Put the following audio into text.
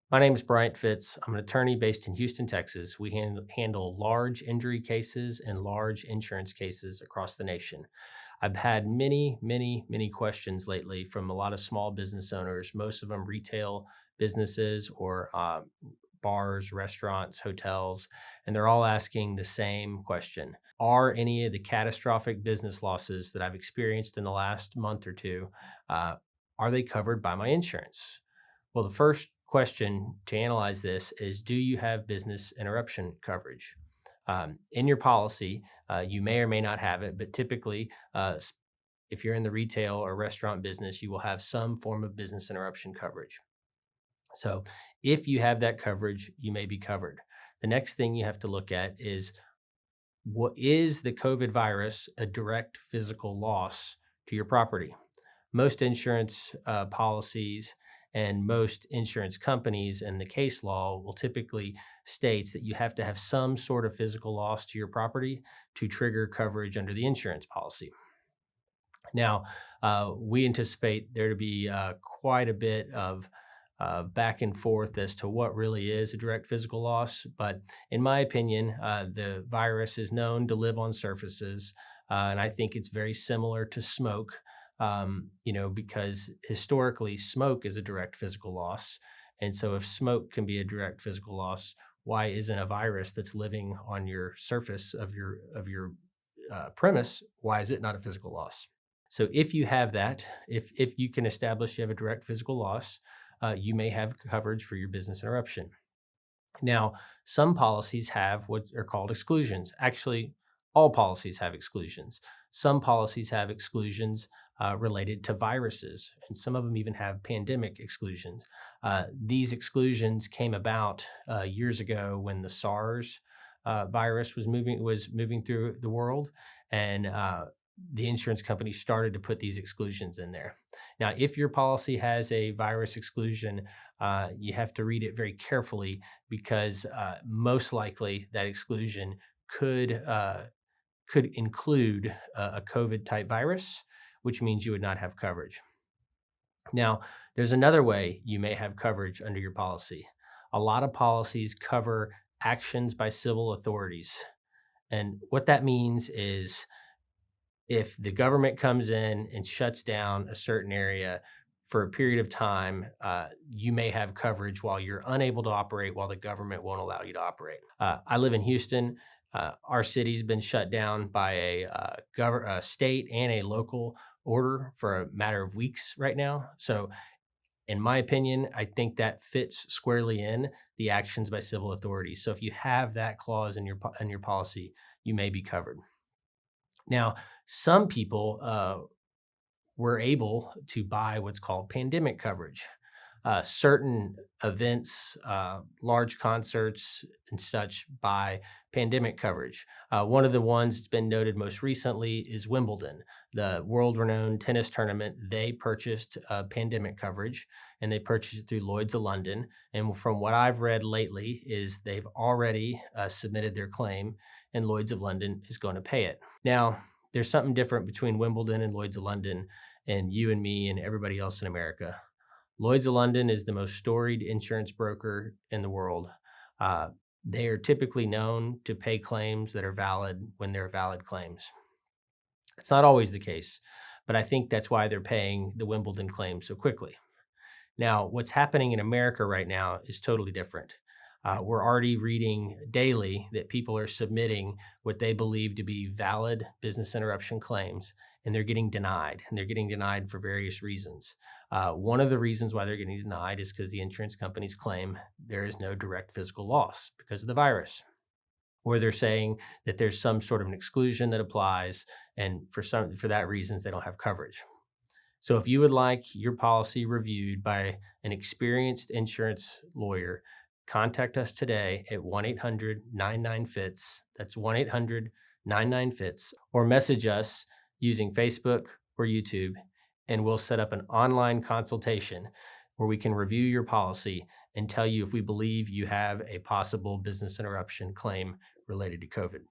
My name is Bryant Fitts. I'm an attorney based in Houston, Texas. We handle large injury cases and large insurance cases across the nation. I've had many questions lately from a lot of small business owners, most of them retail businesses or bars, restaurants, hotels, and they're all asking the same question. Are any of the catastrophic business losses that I've experienced in the last month or two, uh, are they covered by my insurance? Well, the first question to analyze this is, do you have business interruption coverage? In your policy, you may or may not have it, but typically, if you're in the retail or restaurant business, you will have some form of business interruption coverage. So if you have that coverage, you may be covered. The next thing you have to look at is, what is the COVID virus a direct physical loss to your property? Most insurance policies and most insurance companies and the case law will typically states that you have to have some sort of physical loss to your property to trigger coverage under the insurance policy. Now, we anticipate there to be quite a bit of back and forth as to what really is a direct physical loss. But in my opinion, the virus is known to live on surfaces. And I think it's very similar to smoke, because historically smoke is a direct physical loss. And so if smoke can be a direct physical loss, why isn't a virus that's living on your surface of your premise, why is it not a physical loss? So if you have that, if you can establish you have a direct physical loss, you may have coverage for your business interruption. Now, some policies have what are called exclusions. Actually, all policies have exclusions. Some policies have exclusions related to viruses, and some of them even have pandemic exclusions. These exclusions came about years ago when the SARS virus was moving through the world, and the insurance company started to put these exclusions in there. Now, if your policy has a virus exclusion, you have to read it very carefully because most likely that exclusion could could include a COVID type virus, which means you would not have coverage. Now, there's another way you may have coverage under your policy. A lot of policies cover actions by civil authorities. And what that means is, if the government comes in and shuts down a certain area for a period of time, you may have coverage while you're unable to operate, while the government won't allow you to operate. I live in Houston. Our city's been shut down by a state and a local order for a matter of weeks right now. So, in my opinion, I think that fits squarely in the actions by civil authorities. So, if you have that clause in your policy, you may be covered. Now, some people were able to buy what's called pandemic coverage. Certain events, large concerts, and such buy pandemic coverage. One of the ones that's been noted most recently is Wimbledon, the world renowned tennis tournament. They purchased pandemic coverage, and they purchased it through Lloyd's of London. And from what I've read lately, is they've already submitted their claim, and Lloyd's of London is going to pay it. Now, there's something different between Wimbledon and Lloyd's of London and you and me and everybody else in America. Lloyd's of London is the most storied insurance broker in the world. Uh, they are typically known to pay claims that are valid when they're valid claims. It's not always the case, but I think that's why they're paying the Wimbledon claim so quickly. Now, what's happening in America right now is totally different. We're already reading daily that people are submitting what they believe to be valid business interruption claims, and they're getting denied. And they're getting denied for various reasons. One of the reasons why they're getting denied is because the insurance companies claim there is no direct physical loss because of the virus, or they're saying that there's some sort of an exclusion that applies, and for that reasons they don't have coverage. So if you would like your policy reviewed by an experienced insurance lawyer, contact us today at 1-800-99-FITS. That's 1-800-99-FITS, or message us using Facebook or YouTube, and we'll set up an online consultation where we can review your policy and tell you if we believe you have a possible business interruption claim related to COVID.